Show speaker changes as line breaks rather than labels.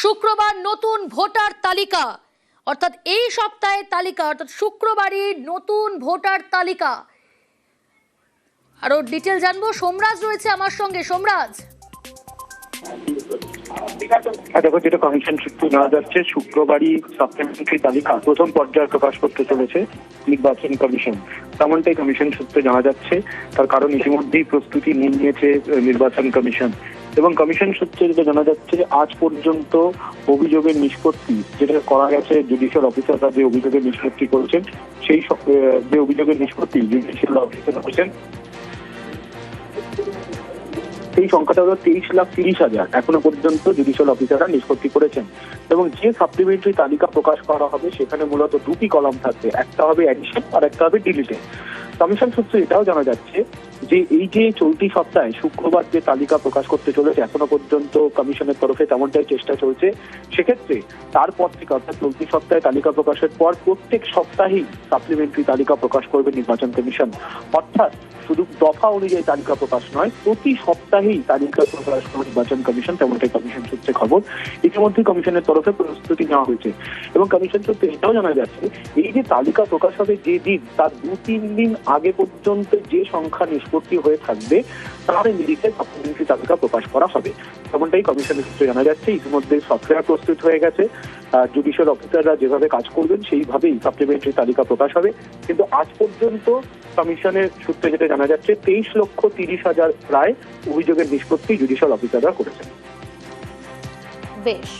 শুক্রবার নতুন ভোটার তালিকা, অর্থাৎ এই সপ্তাহের তালিকা, অর্থাৎ শুক্রবারই নতুন ভোটার তালিকা। আরো ডিটেল জানবো, সোমরাজ রয়েছে আমার সঙ্গে। সোমরাজ,
দেখো, যেটা কমিশন সূত্রে জানা যাচ্ছে, শুক্রবারই সাপ্লিমেন্টারি তালিকা প্রথম পর্যায়ে প্রকাশ করতে চলেছে নির্বাচন কমিশন। তেমনটাই কমিশন সূত্রে জানা যাচ্ছে। তার কারণ ইতিমধ্যেই প্রস্তুতি নিয়ে নিয়েছে নির্বাচন কমিশন। এবং কমিশন সূত্রে যেটা জানা যাচ্ছে, আজ পর্যন্ত অভিযোগের নিষ্পত্তি যেটা করা গেছে, জুডিশিয়াল অফিসাররা যে অভিযোগের নিষ্পত্তি করেছেন, সেই যে অভিযোগের নিষ্পত্তি জুডিশিয়াল অফিসার করেছেন, সেই সংখ্যাটা হলো 23,30,000 এখনো পর্যন্ত জুডিশিয়াল অফিসাররা নিষ্পত্তি করেছেন। এবং যে সাপ্লিমেন্টারি তালিকা প্রকাশ করা হবে সেখানে মূলত দুটি কলাম থাকবে, একটা হবে অ্যাডিশন আর একটা হবে ডিলিটেড। কমিশন সূত্রে এটাও জানা যাচ্ছে যে এই যে চলতি সপ্তাহে শুক্রবার যে তালিকা প্রকাশ করতে চলেছে, এখনো পর্যন্ত কমিশনের তরফে তেমনটাই চেষ্টা চলছে। সেক্ষেত্রে তারপর থেকে, অর্থাৎ চলতি সপ্তাহে তালিকা প্রকাশের পর প্রত্যেক সপ্তাহেই সাপ্লিমেন্টারি তালিকা প্রকাশ করবে নির্বাচন কমিশন। অর্থাৎ শুধু দফা অনুযায়ী তালিকা প্রকাশ নয়, প্রতি সপ্তাহেই তালিকা প্রকাশ করবে নির্বাচন কমিশন, তেমনটাই কমিশন সূত্রে খবর। ইতিমধ্যে কমিশনের তরফে প্রস্তুতি নেওয়া হয়েছে। এবং কমিশন সূত্রে এটাও জানা যাচ্ছে, এই যে তালিকা প্রকাশ হবে যে দিন, তার 2-3 দিন আগে পর্যন্ত যে সংখ্যা নিষ্পত্তি হয়ে থাকবে তার নিরিখে সাপ্লিমেন্টারি তালিকা প্রকাশ করা হবে। তেমনটাই কমিশনের সূত্রে জানা যাচ্ছে। ইতিমধ্যে সফটওয়্যার প্রস্তুত হয়ে গেছে, জুডিশিয়াল অফিসাররা যেভাবে কাজ করবেন সেইভাবেই সাপ্লিমেন্টারি তালিকা প্রকাশ হবে। কিন্তু আজ পর্যন্ত কমিশনের সূত্রে যেটা জানা যাচ্ছে, 23,30,000 প্রায় অভিযোগের নিষ্পত্তি জুডিশিয়াল অফিসাররা করেছেন।
বেশ।